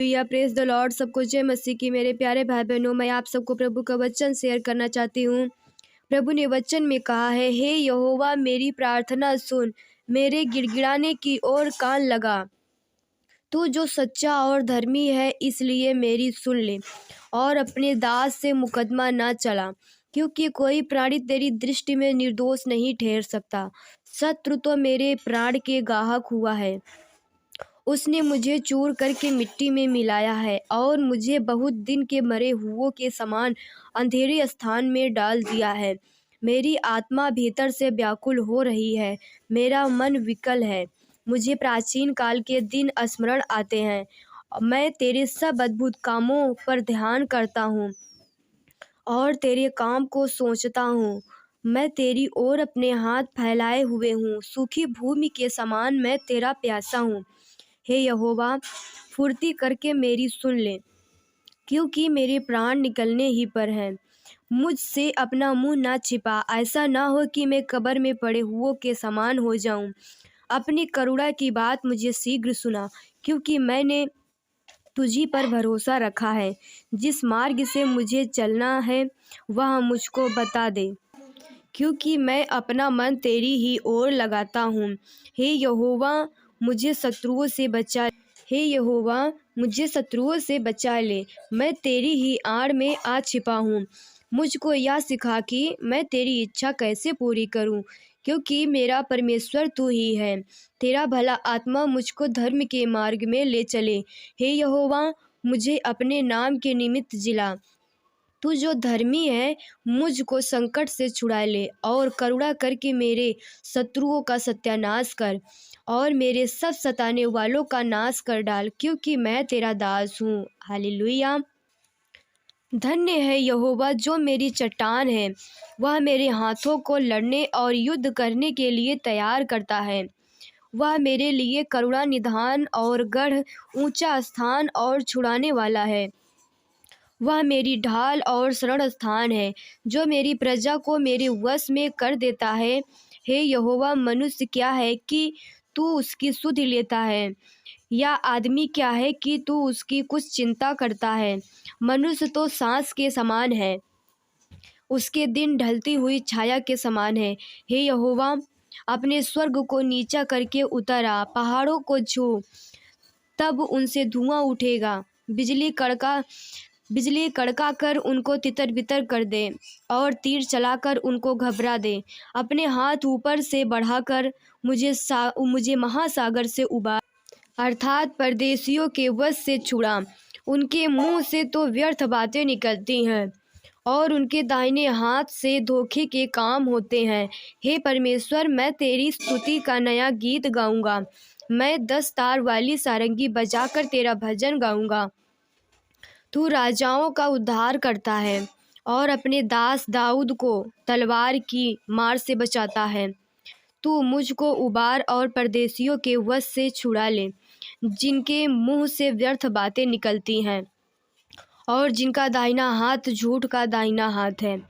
या praise the Lord. सबको जय मसीह की। मेरे प्यारे भाई बहनों, मैं आप सबको प्रभु का वचन शेयर करना चाहती हूँ। प्रभु ने वचन में कहा है, हे यहोवा मेरी प्रार्थना सुन, मेरे गिड़गिड़ाने की ओर कान लगा। तू जो सच्चा और धर्मी है, इसलिए मेरी सुन ले और अपने दास से मुकदमा ना चला, क्योंकि कोई प्राणी तेरी दृष्टि में निर्दोष नहीं ठहर सकता। शत्रु तो मेरे प्राण के गाहक हुआ है, उसने मुझे चूर करके मिट्टी में मिलाया है और मुझे बहुत दिन के मरे हुओं के समान अंधेरे स्थान में डाल दिया है। मेरी आत्मा भीतर से व्याकुल हो रही है, मेरा मन विकल है। मुझे प्राचीन काल के दिन स्मरण आते हैं। मैं तेरे सब अद्भुत कामों पर ध्यान करता हूँ और तेरे काम को सोचता हूँ। मैं तेरी ओर अपने हाथ फैलाए हुए हूँ, सूखी भूमि के समान मैं तेरा प्यासा हूँ। हे यहोवा, फुर्ती करके मेरी सुन ले, क्योंकि मेरे प्राण निकलने ही पर हैं। मुझसे अपना मुंह ना छिपा, ऐसा ना हो कि मैं कब्र में पड़े हुओं के समान हो जाऊं। अपनी करुणा की बात मुझे शीघ्र सुना, क्योंकि मैंने तुझी पर भरोसा रखा है। जिस मार्ग से मुझे चलना है वह मुझको बता दे, क्योंकि मैं अपना मन तेरी ही ओर लगाता हूँ। हे यहोवा, मुझे शत्रुओं से बचा हे यहोवा, मुझे शत्रुओं से बचा ले। मैं तेरी ही आड़ में आ छिपा हूँ। मुझको यह सिखा कि मैं तेरी इच्छा कैसे पूरी करूँ, क्योंकि मेरा परमेश्वर तू ही है। तेरा भला आत्मा मुझको धर्म के मार्ग में ले चले। हे यहोवा, मुझे अपने नाम के निमित्त जिला। तू जो धर्मी है, मुझको संकट से छुड़ा ले और करुणा करके मेरे शत्रुओं का सत्यानाश कर और मेरे सब सताने वालों का नाश कर डाल, क्योंकि मैं तेरा दास हूँ। हालेलुया। धन्य है यहोवा जो मेरी चट्टान है, वह मेरे हाथों को लड़ने और युद्ध करने के लिए तैयार करता है। वह मेरे लिए करुणा निधान और गढ़, ऊंचा स्थान और छुड़ाने वाला है। वह मेरी ढाल और शरण स्थान है, जो मेरी प्रजा को मेरे वश में कर देता है। हे यहोवा, मनुष्य क्या है कि तू उसकी सुध लेता है, या आदमी क्या है कि तू उसकी कुछ चिंता करता है। मनुष्य तो सांस के समान है, उसके दिन ढलती हुई छाया के समान है। हे यहोवा, अपने स्वर्ग को नीचा करके उतर आ, पहाड़ों को छू, तब उनसे धुआं उठेगा। बिजली कड़का कर उनको तितर बितर कर दे और तीर चलाकर उनको घबरा दे। अपने हाथ ऊपर से बढ़ाकर मुझे महासागर से उबार, अर्थात परदेशियों के वश से छुड़ा। उनके मुंह से तो व्यर्थ बातें निकलती हैं और उनके दाहिने हाथ से धोखे के काम होते हैं। हे परमेश्वर, मैं तेरी स्तुति का नया गीत गाऊंगा। मैं 10 तार वाली सारंगी बजाकर तेरा भजन गाऊंगा। तू राजाओं का उद्धार करता है और अपने दास दाऊद को तलवार की मार से बचाता है। तू मुझको उबार और परदेशियों के वश से छुड़ा ले, जिनके मुंह से व्यर्थ बातें निकलती हैं और जिनका दाहिना हाथ झूठ का दाहिना हाथ है।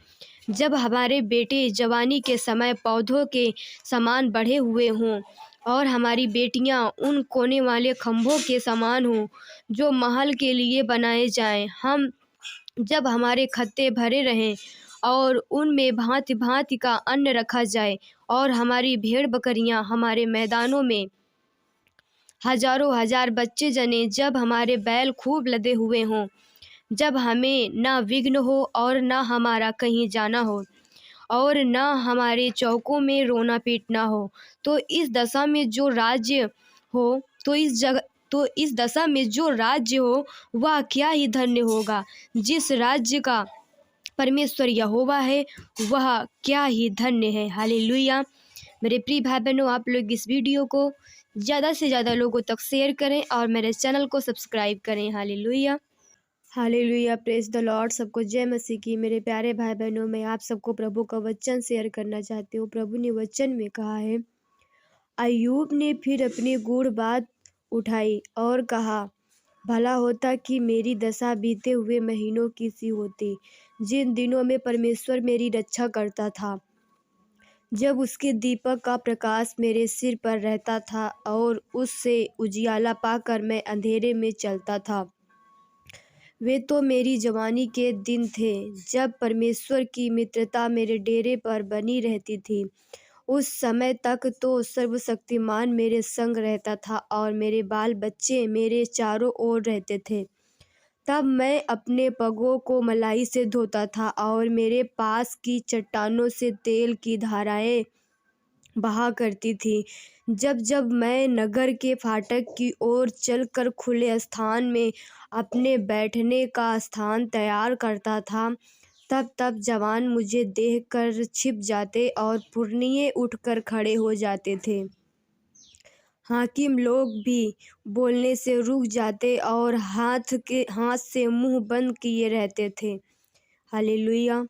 जब हमारे बेटे जवानी के समय पौधों के समान बढ़े हुए हों और हमारी बेटियां उन कोने वाले खंभों के समान हों जो महल के लिए बनाए जाएं, जब हमारे खत्ते भरे रहें और उनमें भांति भांति का अन्न रखा जाए और हमारी भेड़ बकरियां हमारे मैदानों में हजारों हजार बच्चे जने, जब हमारे बैल खूब लदे हुए हों, जब हमें ना विघ्न हो और ना हमारा कहीं जाना हो और ना हमारे चौकों में रोना पीटना हो, तो इस दशा में जो राज्य हो वह क्या ही धन्य होगा। जिस राज्य का परमेश्वर यहोवा है, वह क्या ही धन्य है। हालेलुया। मेरे प्रिय भाई बहनों, आप लोग इस वीडियो को ज़्यादा से ज़्यादा लोगों तक शेयर करें और मेरे चैनल को सब्सक्राइब करें। Hallelujah. Hallelujah, praise the Lord. सबको जय मसीह की। मेरे प्यारे भाई बहनों, मैं आप सबको प्रभु का वचन शेयर करना चाहती हूँ। प्रभु ने वचन में कहा है, अय्यूब ने फिर अपनी गूढ़ बात उठाई और कहा, भला होता कि मेरी दशा बीते हुए महीनों की सी होती, जिन दिनों में परमेश्वर मेरी रक्षा करता था, जब उसके दीपक का प्रकाश मेरे सिर पर रहता था और उससे उजियाला पाकर मैं अंधेरे में चलता था। वे तो मेरी जवानी के दिन थे, जब परमेश्वर की मित्रता मेरे डेरे पर बनी रहती थी। उस समय तक तो सर्वशक्तिमान मेरे संग रहता था और मेरे बाल बच्चे मेरे चारों ओर रहते थे। तब मैं अपने पगों को मलाई से धोता था और मेरे पास की चट्टानों से तेल की धाराएं बहा करती थी। जब जब मैं नगर के फाटक की ओर चलकर खुले स्थान में अपने बैठने का स्थान तैयार करता था, तब तब जवान मुझे देखकर छिप जाते और पुरनिये उठकर खड़े हो जाते थे। हाकिम लोग भी बोलने से रुक जाते और हाथ से मुंह बंद किए रहते थे। हालेलुया।